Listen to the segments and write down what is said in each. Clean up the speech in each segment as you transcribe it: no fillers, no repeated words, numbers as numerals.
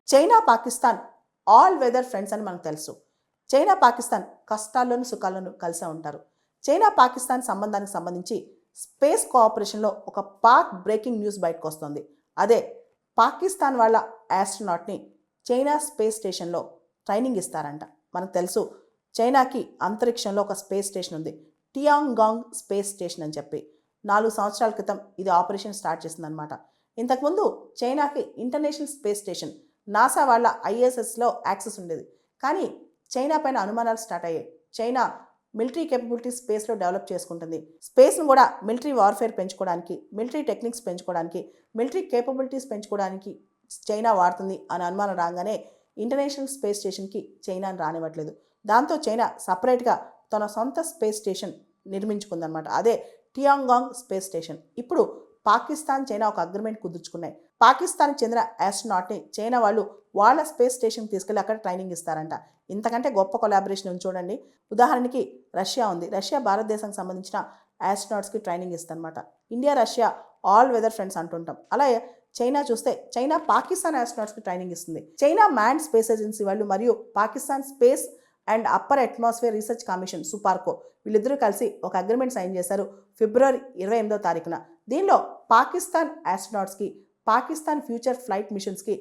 China Pakistan all weather friends అని మనకు తెలుసు. చైనా పాకిస్తాన్ కష్టాల్లోనూ సుఖాల్లోనూ కలిసే ఉంటారు. చైనా పాకిస్తాన్ సంబంధానికి సంబంధించి స్పేస్ కోఆపరేషన్లో ఒక పాక్ బ్రేకింగ్ న్యూస్ బయటకు వస్తుంది. అదే పాకిస్తాన్ వాళ్ళ ఆస్ట్రోనాట్ని చైనా స్పేస్ స్టేషన్లో ట్రైనింగ్ ఇస్తారంట. మనకు తెలుసు చైనాకి అంతరిక్షంలో ఒక స్పేస్ స్టేషన్ ఉంది, టియాంగాంగ్ స్పేస్ స్టేషన్ అని చెప్పి. 4 సంవత్సరాల క్రితం ఇది ఆపరేషన్ స్టార్ట్ చేసిందనమాట. ఇంతకుముందు చైనాకి ఇంటర్నేషనల్ స్పేస్ స్టేషన్ నాసా వాళ్ళ ఐఎస్ఎస్లో యాక్సెస్ ఉండేది. కానీ చైనా పైన అనుమానాలు స్టార్ట్ అయ్యాయి. చైనా మిలిటరీ కేపబిలిటీస్ స్పేస్లో డెవలప్ చేసుకుంటుంది. స్పేస్ను కూడా మిలిటరీ వార్ఫేర్ పెంచుకోవడానికి, మిలిటరీ టెక్నిక్స్ పెంచుకోవడానికి, మిలిటరీ కేపబిలిటీస్ పెంచుకోవడానికి చైనా వాడుతుంది అని అనుమానం రాగానే ఇంటర్నేషనల్ స్పేస్ స్టేషన్కి చైనాని రానివ్వట్లేదు. దాంతో చైనా సపరేట్గా తన సొంత స్పేస్ స్టేషన్ నిర్మించుకుందనమాట. అదే టియాంగాంగ్ స్పేస్ స్టేషన్. ఇప్పుడు పాకిస్తాన్ చైనా ఒక అగ్రిమెంట్ కుదుర్చుకున్నాయి. పాకిస్తాన్కి చెందిన ఆస్ట్రోనాట్ని చైనా వాళ్ళు వాళ్ళ స్పేస్ స్టేషన్కి తీసుకెళ్ళి అక్కడ ట్రైనింగ్ ఇస్తారంట. ఇంతకంటే గొప్ప కొలాబరేషన్ ఉంది చూడండి. ఉదాహరణకి రష్యా ఉంది. రష్యా భారతదేశానికి సంబంధించిన ఆస్ట్రోనాట్స్కి ట్రైనింగ్ ఇస్తుందన్నమాట. India Russia all weather friends అంటుంటాం. అలాగే చైనా చూస్తే చైనా పాకిస్తాన్ ఆస్ట్రోనాట్స్కి ట్రైనింగ్ ఇస్తుంది. చైనా మ్యాన్డ్ స్పేస్ ఏజెన్సీ వాళ్ళు మరియు Pakistan space and upper atmosphere research commission SUPARCO వీళ్ళిద్దరూ కలిసి ఒక అగ్రిమెంట్ సైన్ చేశారు ఫిబ్రవరి 28వ తారీఖున. దీనిలో పాకిస్తాన్ ఆస్ట్రోనాట్స్కి, పాకిస్తాన్ ఫ్యూచర్ ఫ్లైట్ మిషన్స్కి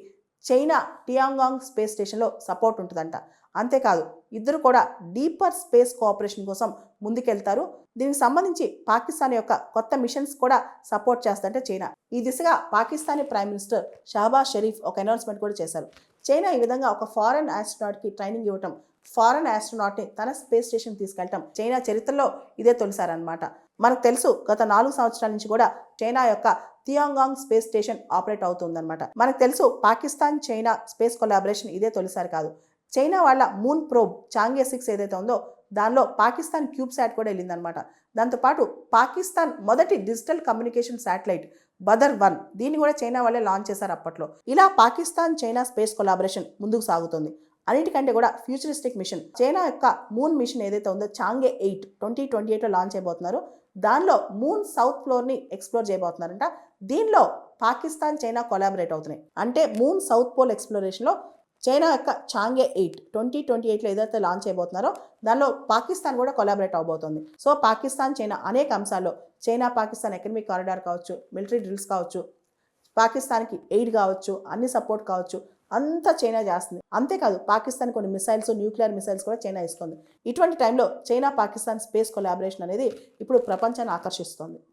చైనా టియాంగాంగ్ స్పేస్ స్టేషన్లో సపోర్ట్ ఉంటుందంట. అంతేకాదు ఇద్దరు కూడా డీపర్ స్పేస్ కోఆపరేషన్ కోసం ముందుకెళ్తారు. దీనికి సంబంధించి పాకిస్తాన్ యొక్క కొత్త మిషన్స్ కూడా సపోర్ట్ చేస్తుందంటే చైనా. ఈ దిశగా పాకిస్తానీ ప్రైమ్ మినిస్టర్ షహబాజ్ షరీఫ్ ఒక అనౌన్స్మెంట్ కూడా చేశారు. చైనా ఈ విధంగా ఒక ఫారెన్ ఆస్ట్రోనాట్కి ట్రైనింగ్ ఇవ్వటం, ఫారెన్ ఆస్ట్రోనాట్ని తన స్పేస్ స్టేషన్ తీసుకెళ్ళటం చైనా చరిత్రలో ఇదే తొలిసారనమాట. మనకు తెలుసు గత 4 సంవత్సరాల నుంచి కూడా చైనా యొక్క టియాంగాంగ్ స్పేస్ స్టేషన్ ఆపరేట్ అవుతుందన్నమాట. మనకు తెలుసు పాకిస్తాన్ చైనా స్పేస్ కొలాబరేషన్ ఇదే తొలిసారి కాదు. చైనా వాళ్ళ మూన్ ప్రోబ్ చాంగే 6 ఏదైతే ఉందో దానిలో పాకిస్తాన్ క్యూబ్ శాట్ కూడా వెళ్ళిందనమాట. దాంతోపాటు పాకిస్తాన్ మొదటి డిజిటల్ కమ్యూనికేషన్ శాటిలైట్ బదర్-1 దీన్ని కూడా చైనా వాళ్ళే లాంచ్ చేశారు అప్పట్లో. ఇలా పాకిస్తాన్ చైనా స్పేస్ కొలాబరేషన్ ముందుకు సాగుతుంది. అన్నిటికంటే కూడా ఫ్యూచరిస్టిక్ మిషన్ చైనా యొక్క మూన్ మిషన్ ఏదైతే ఉందో చాంగే 8 2028లో లాంచ్ అయిపోతున్నారు. దానిలో మూన్ సౌత్ ఫ్లోర్ని ఎక్స్ప్లోర్ చేయబోతున్నారంట. దీనిలో పాకిస్తాన్ చైనా కొలాబరేట్ అవుతున్నాయి. అంటే మూన్ సౌత్ పోల్ ఎక్స్ప్లోరేషన్లో చైనా యొక్క చాంగే 8 2028లో ఏదైతే లాంచ్ అయిపోతున్నారో దానిలో పాకిస్తాన్ కూడా కొలాబరేట్ అవబోతుంది. సో పాకిస్తాన్ చైనా అనేక అంశాల్లో, చైనా పాకిస్తాన్ ఎకనమిక్ కారిడార్ కావచ్చు, మిలిటరీ డ్రిల్స్ కావచ్చు, పాకిస్తాన్కి ఎయిడ్ కావచ్చు, అన్ని సపోర్ట్ కావచ్చు, అంతా చైనా చేస్తుంది. అంతేకాదు పాకిస్తాన్ కొన్ని మిసైల్స్, న్యూక్లియర్ మిసైల్స్ కూడా చైనా ఇస్తుంది. ఇటువంటి టైంలో చైనా పాకిస్తాన్ స్పేస్ కొలాబరేషన్ అనేది ఇప్పుడు ప్రపంచాన్ని ఆకర్షిస్తుంది.